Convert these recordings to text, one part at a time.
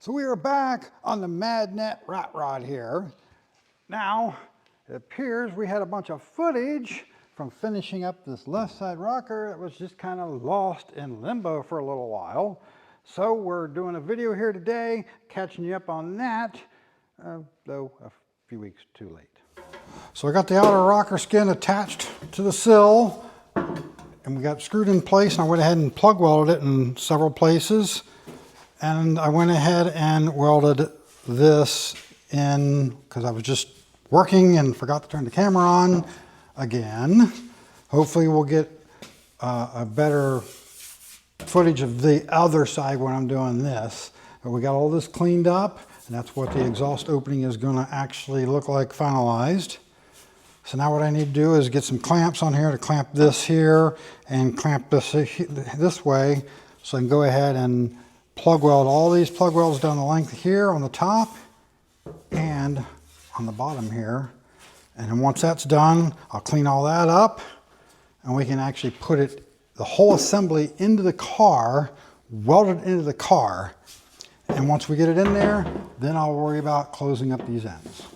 So we are back on the Mad-nette rat rod here. Now, it appears we had a bunch of footage from finishing up this left side rocker that was just kind of lost in limbo for a little while. So we're doing a video here today, catching you up on that, though a few weeks too late. So I got the outer rocker skin attached to the sill, and we got screwed in place, and I went ahead and plug welded it in several places. And I went ahead and welded this in because I was just working and forgot to turn the camera on again. Hopefully we'll get a better footage of the other side when I'm doing this. But we got all this cleaned up, and that's what the exhaust opening is going to actually look like finalized. So now what I need to do is get some clamps on here to clamp this here and clamp this way, so I can go ahead and plug weld all these plug welds down the length here on the top and on the bottom here. And then once that's done, I'll clean all that up, and we can actually put it, the whole assembly, into the car, welded into the car. And once we get it in there, then I'll worry about closing up these ends.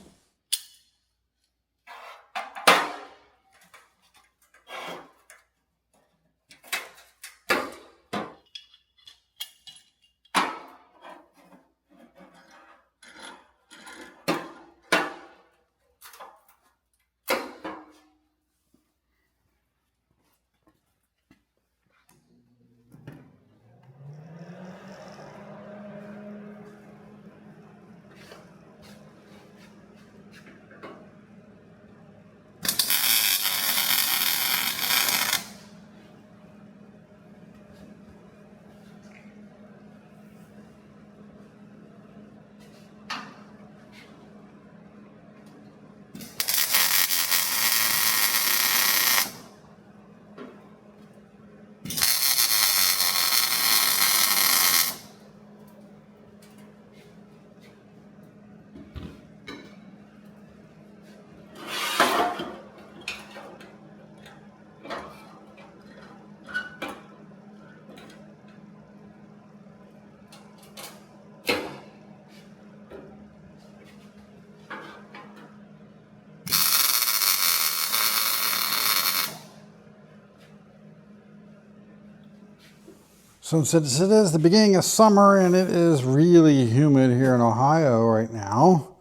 Since it is the beginning of summer and it is really humid here in Ohio right now,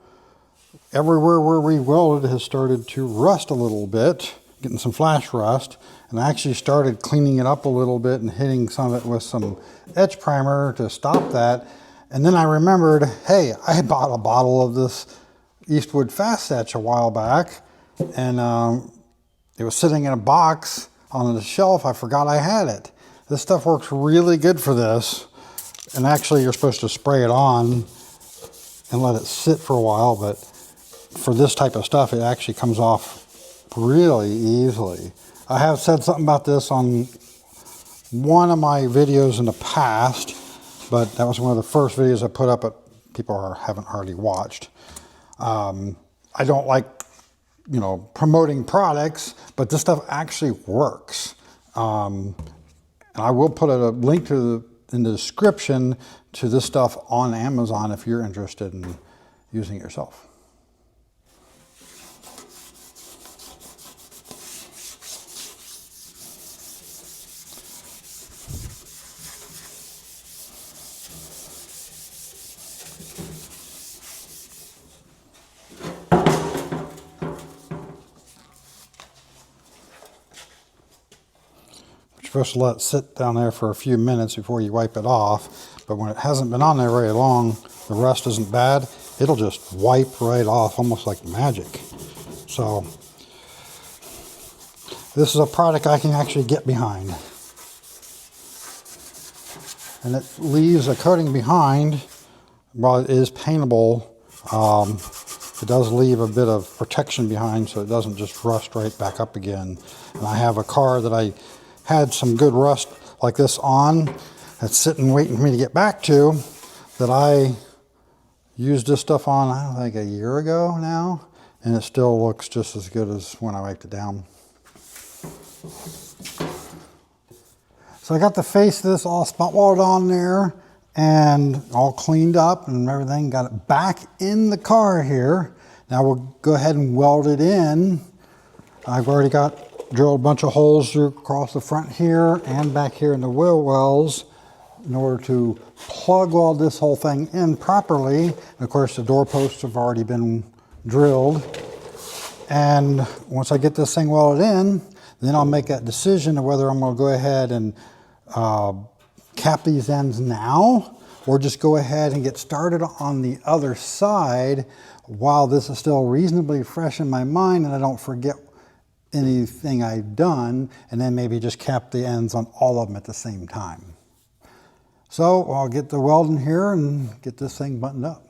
everywhere where we welded has started to rust a little bit, getting some flash rust, and I actually started cleaning it up a little bit and hitting some of it with some etch primer to stop that. And then I remembered, hey, I bought a bottle of this Eastwood fast etch a while back, and it was sitting in a box on the shelf. I forgot I had it. This stuff works really good for this, and actually you're supposed to spray it on and let it sit for a while, but for this type of stuff it actually comes off really easily. I have said something about this on one of my videos in the past, but that was one of the first videos I put up that people haven't hardly watched. I don't like, promoting products, but this stuff actually works. And I will put a link in the description to this stuff on Amazon if you're interested in using it yourself. You're supposed to let it sit down there for a few minutes before you wipe it off, but when it hasn't been on there very long, the rust isn't bad. It'll just wipe right off, almost like magic. So this is a product I can actually get behind. And it leaves a coating behind. While it is paintable, it does leave a bit of protection behind so it doesn't just rust right back up again. And I have a car that I had some good rust like this on, that's sitting waiting for me to get back to, that I used this stuff on, I don't think a year ago now, and it still looks just as good as when I wiped it down. So I got the face of this all spot welded on there, and all cleaned up and everything. Got it back in the car here. Now we'll go ahead and weld it in. I've already drilled a bunch of holes across the front here and back here in the wheel wells in order to plug weld this whole thing in properly. And of course, the doorposts have already been drilled. And once I get this thing welded in, then I'll make that decision of whether I'm going to go ahead and cap these ends now, or just go ahead and get started on the other side while this is still reasonably fresh in my mind and I don't forget anything I've done, and then maybe just cap the ends on all of them at the same time. So I'll get the welding here and get this thing buttoned up.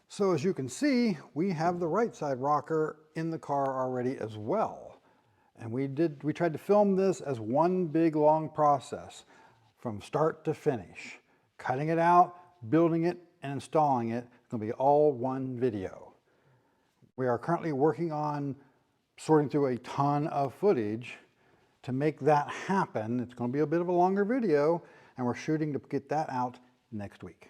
So as you can see, we have the right side rocker in the car already as well. And we tried to film this as one big long process from start to finish. Cutting it out, building it, and installing it. It's going to be all one video. We are currently working on sorting through a ton of footage to make that happen. It's going to be a bit of a longer video, and we're shooting to get that out next week.